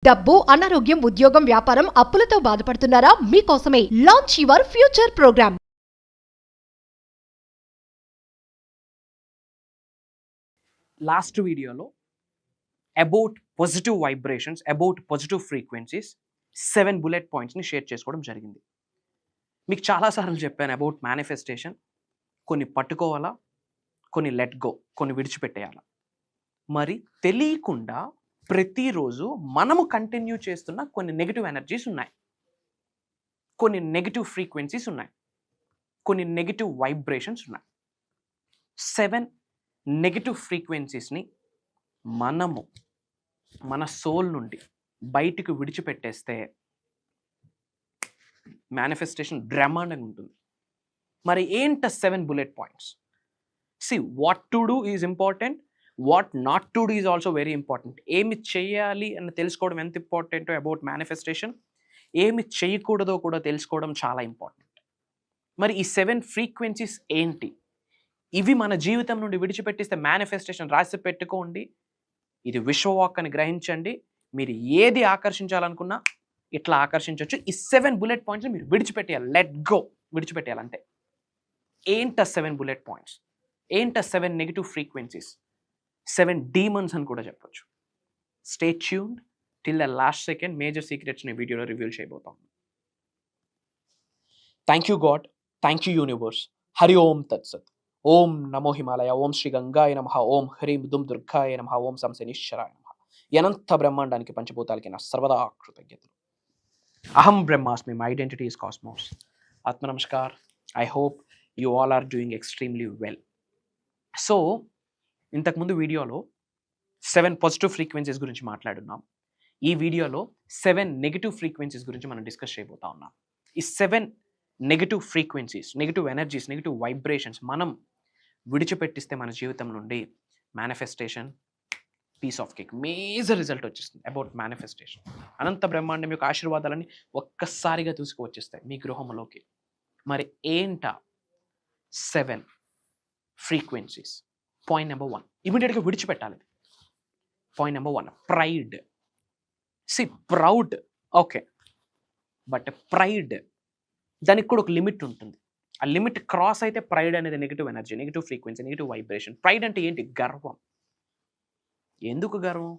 డబ్బు, అనారోగ్యం, ఉద్యోగం, వ్యాపారం, అప్పులతో బాధపడుతున్నారా? మీకోసమే launch your future programme. Last వీడియోలో about positive vibrations, about positive frequencies 7 bullet పాయింట్స్ని షేర్ చేసుకోవడం జరిగింది. మీకు చాలాసార్లు చెప్పాను అబౌట్ మేనిఫెస్టేషన్. కొన్ని పట్టుకోవాలా, కొన్ని లెట్ గో, కొన్ని విడిచిపెట్టేయాలా. మరి తెలియకుండా ప్రతిరోజు మనము కంటిన్యూ చేస్తున్న కొన్ని నెగిటివ్ ఎనర్జీస్ ఉన్నాయి, కొన్ని నెగిటివ్ ఫ్రీక్వెన్సీస్ ఉన్నాయి, కొన్ని నెగిటివ్ వైబ్రేషన్స్ ఉన్నాయి. 7 నెగిటివ్ ఫ్రీక్వెన్సీస్ని మనము మన సోల్ నుండి బయటికి విడిచిపెట్టేస్తే మేనిఫెస్టేషన్ బ్రహ్మాండంగా ఉంటుంది. మరి ఏంట 7 bullet points? What to do is important, what not to do is also very important. ఏమి చేయాలి అని తెలుసుకోవడం ఎంత ఇంపార్టెంటో అబౌట్ మేనిఫెస్టేషన్, ఏమి చేయకూడదో కూడా తెలుసుకోవడం చాలా ఇంపార్టెంట్. మరి ఈ 7 ఫ్రీక్వెన్సీస్ ఏంటి? ఇవి మన జీవితం నుండి విడిచిపెట్టిస్తే మేనిఫెస్టేషన్ రాసి పెట్టుకోండి. ఇది విశ్వవాక్ అని గ్రహించండి. మీరు ఏది ఆకర్షించాలనుకున్నా ఇట్లా ఆకర్షించవచ్చు. ఈ 7 బుల్లెట్ పాయింట్స్ మీరు విడిచిపెట్టేయాలి. Let go, విడిచిపెట్టేయాలంటే. ఏంట 7 బుల్లెట్ పాయింట్స్? ఏంట 7 నెగిటివ్ ఫ్రీక్వెన్సీస్? 7 డీమన్స్ అని కూడా చెప్పొచ్చు. Stay tuned till the last second. Major సీక్రెట్స్ని వీడియోలో రివీల్ చేయబోతాం. Thank you God, thank you universe. Hari Om తత్సత్. ఓం నమో హిమాలయ, ఓం శ్రీ గంగాయ నమః, ఓం హ్రీం దుమ్ దుర్గాయ నమః, ఓం సంశనిశ్వరాయ నమః. అనంత బ్రహ్మాండానికి పంచభూతాలకి నా సర్వదా కృతజ్ఞతలు. అహం బ్రహ్మాస్మి, మై ఐడెంటిటీ ఈస్ కాస్మోస్. ఆత్మ నమస్కార్. I hope you all are doing extremely well. So ఇంతకుముందు వీడియోలో 7 పాజిటివ్ ఫ్రీక్వెన్సీస్ గురించి మాట్లాడున్నాం. ఈ వీడియోలో 7 నెగిటివ్ ఫ్రీక్వెన్సీస్ గురించి మనం డిస్కస్ చేయబోతా ఉన్నాం. ఈ 7 negative frequencies, negative energies, negative vibrations మనం విడిచిపెట్టిస్తే మన జీవితం నుండి manifestation piece of cake, major result వచ్చేస్తుంది అబౌట్ మేనిఫెస్టేషన్. అనంత బ్రహ్మాండం యొక్క ఆశీర్వాదాలని ఒక్కసారిగా తీసుకువచ్చేస్తాయి మీ గృహంలోకి. మరి ఏంట 7 ఫ్రీక్వెన్సీస్? పాయింట్ నెంబర్ 1, ఇమీడియట్గా విడిచిపెట్టాలి. Point number 1, pride. Proud okay, but pride దానికి కూడా ఒక లిమిట్ ఉంటుంది. ఆ లిమిట్ క్రాస్ అయితే ప్రైడ్ అనేది negative energy, negative frequency, negative vibration. Pride అంటే ఏంటి? గర్వం. ఎందుకు గర్వం?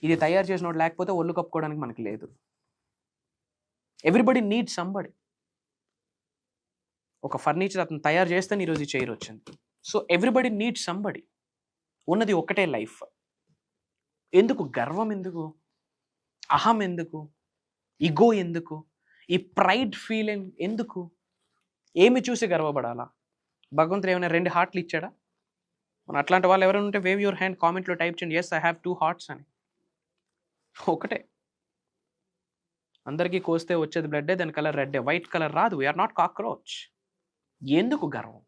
ఇది తయారు చేసినోడు లేకపోతే ఒళ్ళు కప్పుకోవడానికి మనకి లేదు. Everybody need somebody. ఒక ఫర్నిచర్ అతను తయారు చేస్తే ఈరోజు ఈ చైర్ వచ్చింది. So everybody need somebody. ఉన్నది ఒక్కటే లైఫ్. ఎందుకు గర్వం? ఎందుకు అహం? ఎందుకు ఇగో? ఎందుకు ఈ ప్రైడ్ ఫీలింగ్? ఎందుకు? ఏమి చూసి గర్వపడాలా? భగవంతుడు ఏమైనా 2 హార్ట్లు ఇచ్చాడా? మన అట్లాంటి వాళ్ళు ఎవరైనా ఉంటే వేవ్ యువర్ హ్యాండ్, కామెంట్లో టైప్ చేయండి, ఎస్ ఐ హ్యావ్ 2 హార్ట్స్ అని. ఒకటే. అందరికీ కోస్తే వచ్చేది బ్లడ్డే, దాని కలర్ రెడ్డే, వైట్ కలర్ రాదు. We're not cockroach. ఎందుకు గర్వం?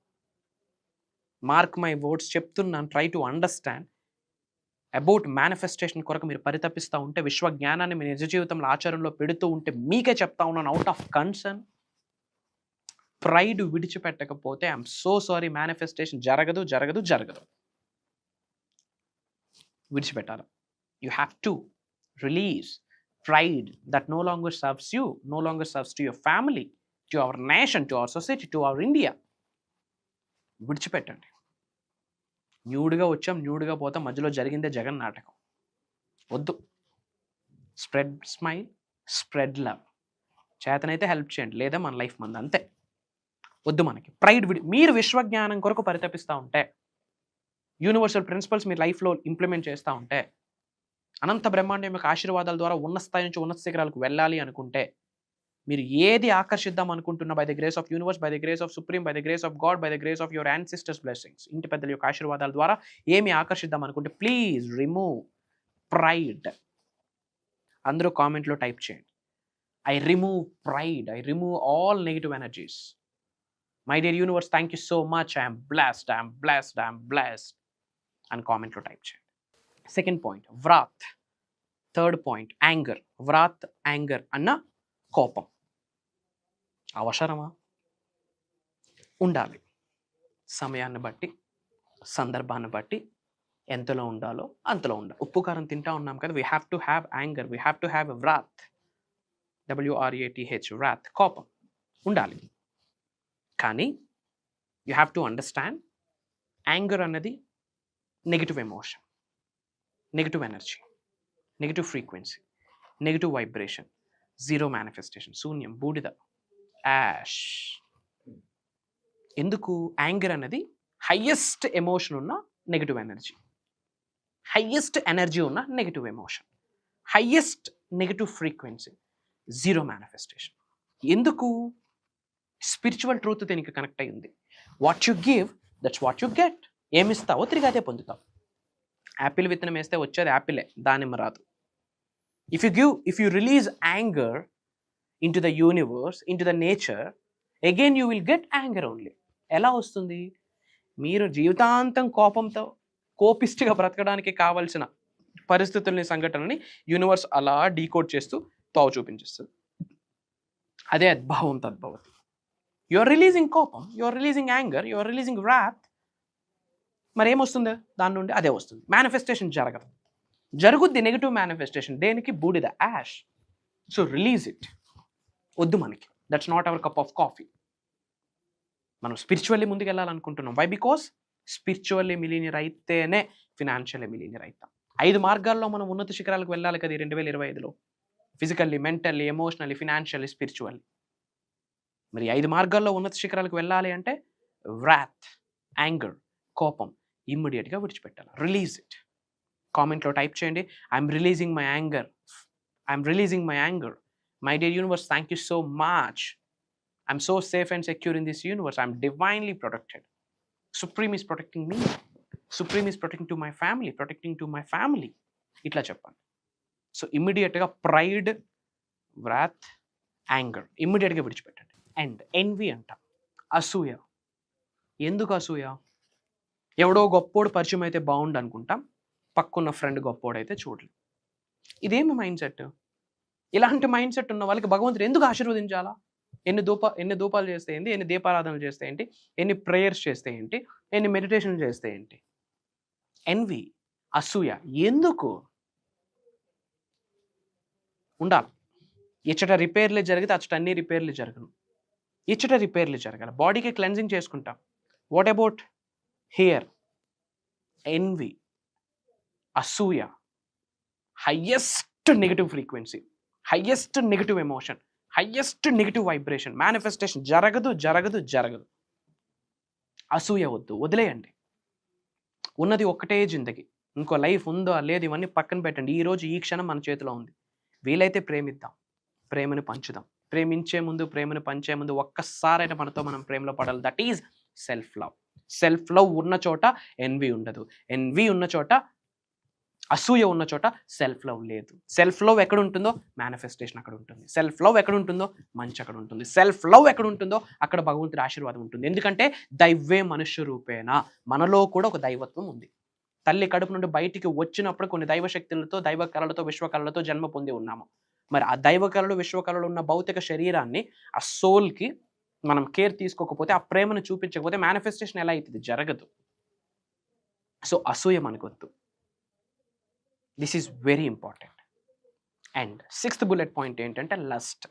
మార్క్ మై వర్డ్స్ చెప్తున్నాను, try to understand. About manifestation కొరకు మీరు పరితపిస్తూ ఉంటే, విశ్వ జ్ఞానాన్ని మీ నిజ జీవితంలో ఆచరణలో పెడుతూ ఉంటే, మీకే చెప్తా ఉన్నాను అవుట్ ఆఫ్ కన్సర్న్. ప్రైడ్ విడిచిపెట్టకపోతే ఐఎమ్ సో సారీ, మేనిఫెస్టేషన్ జరగదు జరగదు జరగదు. విడిచిపెట్టాలి. You have to release pride that no longer serves you, no longer serves to your family, to our nation, to our society, to our India. విడిచిపెట్టండి. న్యూడ్గా వచ్చాం, న్యూడ్గా పోతాం, మధ్యలో జరిగిందే జగన్ నాటకం. వద్దు. Spread smile, spread love. చేతనైతే హెల్ప్ చేయండి, లేదా మన లైఫ్ మంది, అంతే. వద్దు మనకి ప్రైడ్. మీరు విశ్వజ్ఞానం కొరకు పరితపిస్తూ ఉంటే, యూనివర్సల్ ప్రిన్సిపల్స్ మీ లైఫ్లో ఇంప్లిమెంట్ చేస్తూ ఉంటే, అనంత బ్రహ్మాండం యొక్క ఆశీర్వాదాల ద్వారా ఉన్న స్థాయి నుంచి ఉన్నత శిఖరాలకు వెళ్ళాలి అనుకుంటే, మీరు ఏది ఆకర్షిద్దాం అనుకుంటున్న, by the grace of universe, by the grace of supreme, by the grace of God, by the grace of your ancestors blessings, ఇంటి పెద్దల యొక్క ఆశీర్వాదాల ద్వారా ఏమి ఆకర్షిద్దాం అనుకుంటే, ప్లీజ్ రిమూవ్ ప్రైడ్. అందరూ కామెంట్లో టైప్ చేయండి, I remove pride, I remove all negative energies. My dear universe, thank you so much, I'm blessed, I'm blessed, I'm blessed అని కామెంట్లో టైప్ చేయండి. Second point, wrath. Third point, anger. Wrath, anger అన్న కోపం అవసరమా? ఉండాలి. సమయాన్ని బట్టి, సందర్భాన్ని బట్టి ఎంతలో ఉండాలో అంతలో ఉండాలి. ఉప్పు కారం తింటా ఉన్నాం కదా, we have to have anger, we have to have wrath, WRATH, wrath, కోపం ఉండాలి. కానీ you have to understand, anger అన్నది negative emotion, negative energy, negative frequency, negative vibration, zero manifestation, శూన్యం, బూడిద, యాష్. ఎందుకు? యాంగర్ అన్నది హయ్యెస్ట్ ఎమోషన్ ఉన్న negative energy, highest energy ఉన్న negative emotion, highest negative frequency, zero manifestation. ఎందుకు? స్పిరిచువల్ ట్రూత్ దీనికి connect అయి ఉంది. What you give, that's what you get. ఏమిస్తావో తిరిగి అదే పొందుతావు. యాపిల్ విత్తనం వేస్తే వచ్చేది యాపిలే, దానిమ్మ రాదు. If you release anger into the universe, into the nature, again you will get anger only. ఎలా వస్తుంది? మీరు జీవితాంతం కోపంతో కోపిష్టిగా బ్రతకడానికి కావాల్సిన పరిస్థితుల్ని, సంఘటనని యూనివర్స్ అలా డీకోడ్ చేస్తూ తావు చూపించేస్తుంది. అదే అద్భావం తద్భవతి. యు ఆర్ రిలీజింగ్ కోపం, you are releasing anger, you are releasing wrath. మరి ఏమొస్తుంది దాని నుండి? అదే వస్తుంది. మేనిఫెస్టేషన్ జరగదు, జరుగుద్ది నెగిటివ్ మేనిఫెస్టేషన్. దేనికి? బూడిద, యాష్. So release it. వద్దు మనకి, that's not our cup of coffee. మనం స్పిరిచువల్లీ ముందుకు వెళ్ళాలనుకుంటున్నాం. వై? బికాస్ స్పిరిచువల్లీ మిలీనియర్ అయితేనే ఫినాన్షియల్లీ మిలీనియర్ అవుతాం. 5 మార్గాల్లో మనం ఉన్నత శిఖరాలకు వెళ్ళాలి కదా 2025లో. Physically, mentally, emotionally, financially, spiritually. మరి 5 మార్గాల్లో ఉన్నత శిఖరాలకు వెళ్ళాలి అంటే వ్రాత్, యాంగర్, కోపం ఇమ్మీడియట్గా విడిచిపెట్టాలి. Release it. కామెంట్లో టైప్ చేయండి, I'm releasing my anger, I'm releasing my anger. My dear universe, thank you so much. I'm so safe and secure in this universe. I'm divinely protected. Supreme is protecting me. Supreme is protecting to my family, protecting to my family. ఇట్లా చెప్పండి. So ఇమ్మీడియట్గా pride, wrath, anger ఇమ్మీడియట్గా విడిచిపెట్టండి. And N V అంటాం, అసూయ. ఎందుకు అసూయ? ఎవడో గొప్పోడు పరిచయం అయితే బాగుండు అనుకుంటాం, పక్కున్న ఫ్రెండ్ గొప్పోడైతే చూడలేదు. ఇదేమి మైండ్ సెట్? ఇలాంటి మైండ్ సెట్ ఉన్న వాళ్ళకి భగవంతుడు ఎందుకు ఆశీర్వదించాలా? ఎన్ని ధూపాలు చేస్తే ఏంటి, ఎన్ని దీపారాధనలు చేస్తే ఏంటి, ఎన్ని ప్రేయర్స్ చేస్తే ఏంటి, ఎన్ని మెడిటేషన్లు చేస్తే ఏంటి? ఎన్వి, అసూయ ఎందుకు ఉండాలి? ఇచ్చట రిపేర్లే జరిగితే అచ్చట అన్ని రిపేర్లు జరగను. ఇచ్చట రిపేర్లు జరగాలి. బాడీకి క్లెన్జింగ్ చేసుకుంటాం. What about here? ఎన్వి, అసూయ, highest negative frequency, highest negative emotion, highest negative vibration. Manifestation జరగదు, జరగదు, జరగదు. అసూయ వద్దు, వదిలేయండి. ఉన్నది ఒక్కటే జిందగీ, ఇంకో లైఫ్ ఉందో లేదు ఇవన్నీ పక్కన పెట్టండి. ఈ రోజు ఈ క్షణం మన చేతిలో ఉంది. వీలైతే ప్రేమిద్దాం, ప్రేమను పంచుదాం. ప్రేమించే ముందు, ప్రేమను పంచే ముందు ఒక్కసారైనా మనతో మనం ప్రేమలో పడాలి. That is self love. Self love ఉన్న చోట ఎన్వి ఉండదు. ఎన్వి ఉన్న చోట, అసూయ ఉన్న చోట సెల్ఫ్ లవ్ లేదు. సెల్ఫ్ లవ్ ఎక్కడ ఉంటుందో మేనిఫెస్టేషన్ అక్కడ ఉంటుంది. సెల్ఫ్ లవ్ ఎక్కడ ఉంటుందో మంచి అక్కడ ఉంటుంది. సెల్ఫ్ లవ్ ఎక్కడ ఉంటుందో అక్కడ భగవంతుడి ఆశీర్వాదం ఉంటుంది. ఎందుకంటే దైవే మనుష్య రూపేణ, మనలో కూడా ఒక దైవత్వం ఉంది. తల్లి కడుపు నుండి బయటికి వచ్చినప్పుడు కొన్ని దైవ శక్తులతో, దైవ కళలతో, విశ్వకళలతో జన్మ పొంది ఉన్నాము. మరి ఆ దైవ కళలు, విశ్వకళలు ఉన్న భౌతిక శరీరాన్ని, ఆ సోల్కి మనం కేర్ తీసుకోకపోతే, ఆ ప్రేమను చూపించకపోతే మేనిఫెస్టేషన్ ఎలా అవుతుంది? జరగదు. సో అసూయ మనకొద్దు. This is very important. And 6th bullet point ఏంటంటే లస్ట్.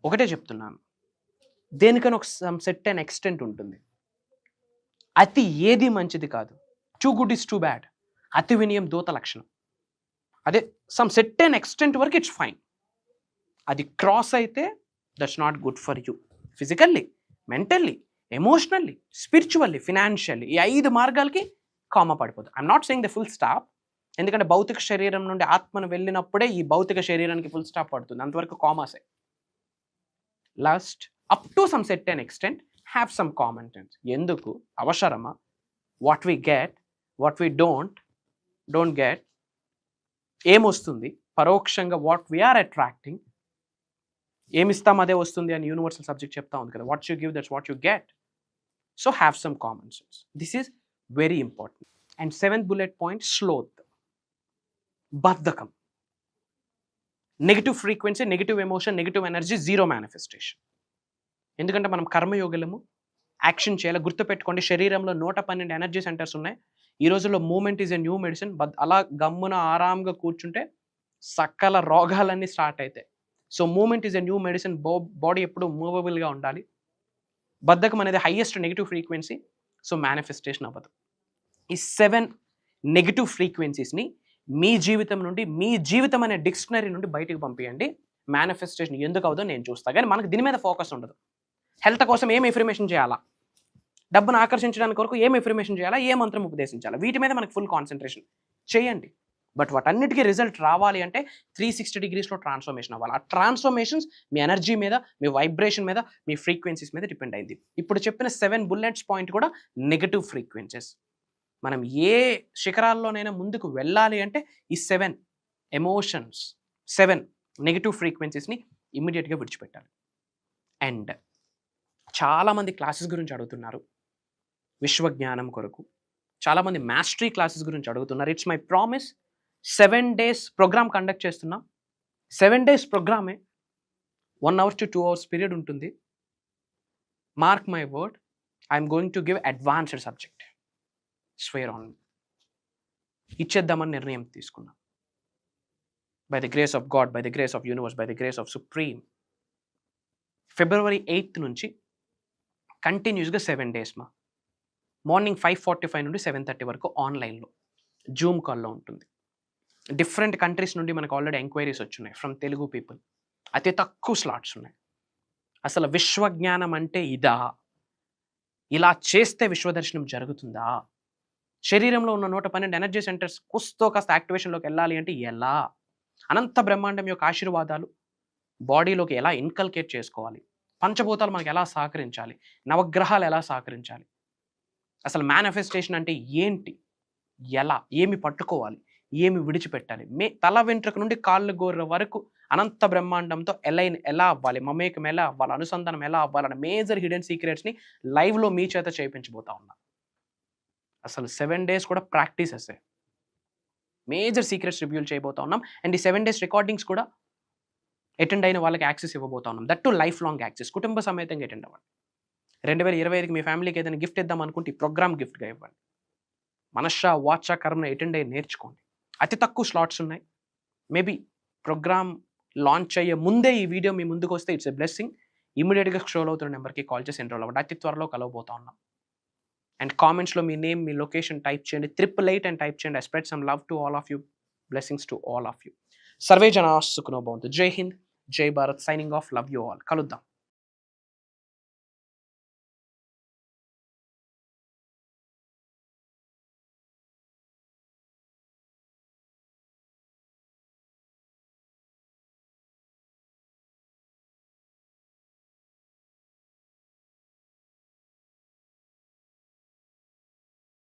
ఒకటే చెప్తున్నాను, దేనికైనా ఒక సెట్ అండ్ ఎక్స్టెంట్ ఉంటుంది. అతి ఏది మంచిది కాదు. Too good is too bad. అతి వినయం దూత లక్షణం. అదే సమ్ సెట్ అండ్ ఎక్స్టెంట్ వరకు ఇట్స్ ఫైన్. అది క్రాస్ అయితే that's not good for you. Physically, mentally, emotionally, spiritually, financially, ఈ 5 మార్గాలకి కామా పడిపోతుంది. I'm not saying the full stop. ఎందుకంటే భౌతిక శరీరం నుండి ఆత్మను వెళ్ళినప్పుడే ఈ భౌతిక శరీరానికి ఫుల్ స్టాప్ పడుతుంది. అంతవరకు కామాసే. Lust up to some set and extent have some common sense. ఎందుకు? అవసరమా? What we get, what we don't get, ఏమొస్తుంది పరోక్షంగా, వాట్ వీఆర్ అట్రాక్టింగ్, ఏమిస్తాం అదే వస్తుంది అని యూనివర్సల్ సబ్జెక్ట్ చెప్తా ఉంది కదా. What you give, that's what you get. So have some common sense. This is very important. And 7th bullet point, sloth, బద్ధకం, negative frequency, negative emotion, negative energy, zero manifestation. ఎందుకంటే మనం కర్మయోగులము, action చేయాలి. గుర్తుపెట్టుకోండి, శరీరంలో 112 energy centres ఉన్నాయి. ఈ రోజుల్లో movement is a new medicine. But అలా గమ్మున ఆరాంగా కూర్చుంటే సకల రోగాలన్నీ స్టార్ట్ అవుతాయి. So movement is a new medicine. Body ఎప్పుడు మూవబుల్గా ఉండాలి. బద్ధకం అనేది highest negative frequency. So manifestation అవ్వదు. ఈ 7 నెగిటివ్ ఫ్రీక్వెన్సీస్ని మీ జీవితం నుండి, మీ జీవితం అనే డిక్షనరీ నుండి బయటికి పంపించండి. మేనిఫెస్టేషన్ ఎందుకు అవుదో నేను చూస్తాను, కానీ మనకు దీని మీద ఫోకస్ ఉండదు. హెల్త్ కోసం ఏం ఎఫర్మేషన్ చేయాలా, డబ్బును ఆకర్షించడానికి కొరకు ఏం ఎఫర్మేషన్ చేయాలా, ఏ మంత్రం ఉపదేశించాలా, వీటి మీద మనకు ఫుల్ కాన్సన్ట్రేషన్ చేయండి. బట్ వాటన్నిటికీ రిజల్ట్ రావాలి అంటే 360 degreesలో ట్రాన్స్ఫర్మేషన్ అవ్వాలి. ఆ ట్రాన్స్ఫర్మేషన్స్ మీ ఎనర్జీ మీద, మీ వైబ్రేషన్ మీద, మీ ఫ్రీక్వెన్సీస్ మీద డిపెండ్ అయింది. ఇప్పుడు చెప్పిన 7 బుల్లెట్స్ పాయింట్ కూడా నెగటివ్ ఫ్రీక్వెన్సీస్. మనం ఏ శిఖరాల్లోనైనా ముందుకు వెళ్ళాలి అంటే ఈ 7 ఎమోషన్స్, 7 నెగిటివ్ ఫ్రీక్వెన్సీస్ని ఇమ్మీడియట్గా విడిచిపెట్టాలి. అండ్ చాలామంది క్లాసెస్ గురించి అడుగుతున్నారు, విశ్వజ్ఞానం కొరకు. చాలామంది మాస్టరీ క్లాసెస్ గురించి అడుగుతున్నారు. It's my promise. 7 days programme conduct చేస్తున్నాం. 7 days ప్రోగ్రామే 1 hour to 2 hours పీరియడ్ ఉంటుంది. Mark my word, I'm going to give advanced subject. Swear on me. ఇచ్చేద్దామని నిర్ణయం తీసుకున్నాం. By the grace of God, by the grace of universe, by the grace of supreme. February 8th నుంచి కంటిన్యూస్గా 7 days morning 5:45 నుండి 7:30 వరకు ఆన్లైన్లో Zoom కాల్లో ఉంటుంది. డిఫరెంట్ కంట్రీస్ నుండి మనకు ఆల్రెడీ ఎంక్వైరీస్ వచ్చున్నాయి ఫ్రమ్ తెలుగు పీపుల్. అతి తక్కువ స్లాట్స్ ఉన్నాయి. అసలు విశ్వజ్ఞానం అంటే ఇదా, ఇలా చేస్తే విశ్వదర్శనం జరుగుతుందా, శరీరంలో ఉన్న 112 ఎనర్జీ సెంటర్స్ కుస్తో కాస్త యాక్టివేషన్లోకి వెళ్ళాలి అంటే ఎలా, అనంత బ్రహ్మాండం యొక్క ఆశీర్వాదాలు బాడీలోకి ఎలా ఇన్కల్కేట్ చేసుకోవాలి, పంచభూతాలు మనకు ఎలా సహకరించాలి, నవగ్రహాలు ఎలా సహకరించాలి, అసలు మేనిఫెస్టేషన్ అంటే ఏంటి, ఎలా, ఏమి పట్టుకోవాలి, ఏమి విడిచిపెట్టాలి, తల వెంట్రుక నుండి కాళ్ళు గోర్ర వరకు అనంత బ్రహ్మాండంతో ఎలైన్ ఎలా అవ్వాలి, మమేకం ఎలా అవ్వాలి, అనుసంధానం ఎలా అవ్వాలన్న మేజర్ హిడెన్ సీక్రెట్స్ని లైవ్లో మీ చేత చేయించబోతా ఉన్నా. అసలు 7 days కూడా ప్రాక్టీసెస్, మేజర్ సీక్రెట్స్ రివ్యూల్ చేయబోతా ఉన్నాం. అండ్ ఈ 7 days రికార్డింగ్స్ కూడా అటెండ్ అయిన వాళ్ళకి యాక్సెస్ ఇవ్వబోతా ఉన్నాం. That to life long access. కుటుంబ సమేతంగా అటెండ్ అవ్వండి. 2025కి మీ ఫ్యామిలీకి ఏదైనా గిఫ్ట్ ఇద్దాం అనుకుంటే ఈ ప్రోగ్రామ్ గిఫ్ట్గా ఇవ్వండి. మనశ్శా వాచా కర్మను అటెండ్ అయ్యి నేర్చుకోండి. అతి తక్కువ స్లాట్స్ ఉన్నాయి. మేబీ ప్రోగ్రామ్ లాంచ్ అయ్యే ముందే ఈ వీడియో మీ ముందుకు వస్తే ఇట్స్ ఎ బ్లెస్సింగ్. ఇమీడియట్గా స్క్రోల్ అవుతున్న నెంబర్కి కాల్ చేసి ఎన్రోల్ అవ్వండి. అతి త్వరలో కలవబోతా ఉన్నాం. అండ్ కామెంట్స్లో మీ నేమ్, మీ లొకేషన్ టైప్ చేయండి. 888 అని టైప్ చేయండి. I spread some love to all of you. Blessings to all of you. Survey జనా సుఖినో భవంతు. జై హింద్, జై Bharat. Signing off. Love you all. కలుద్దాం.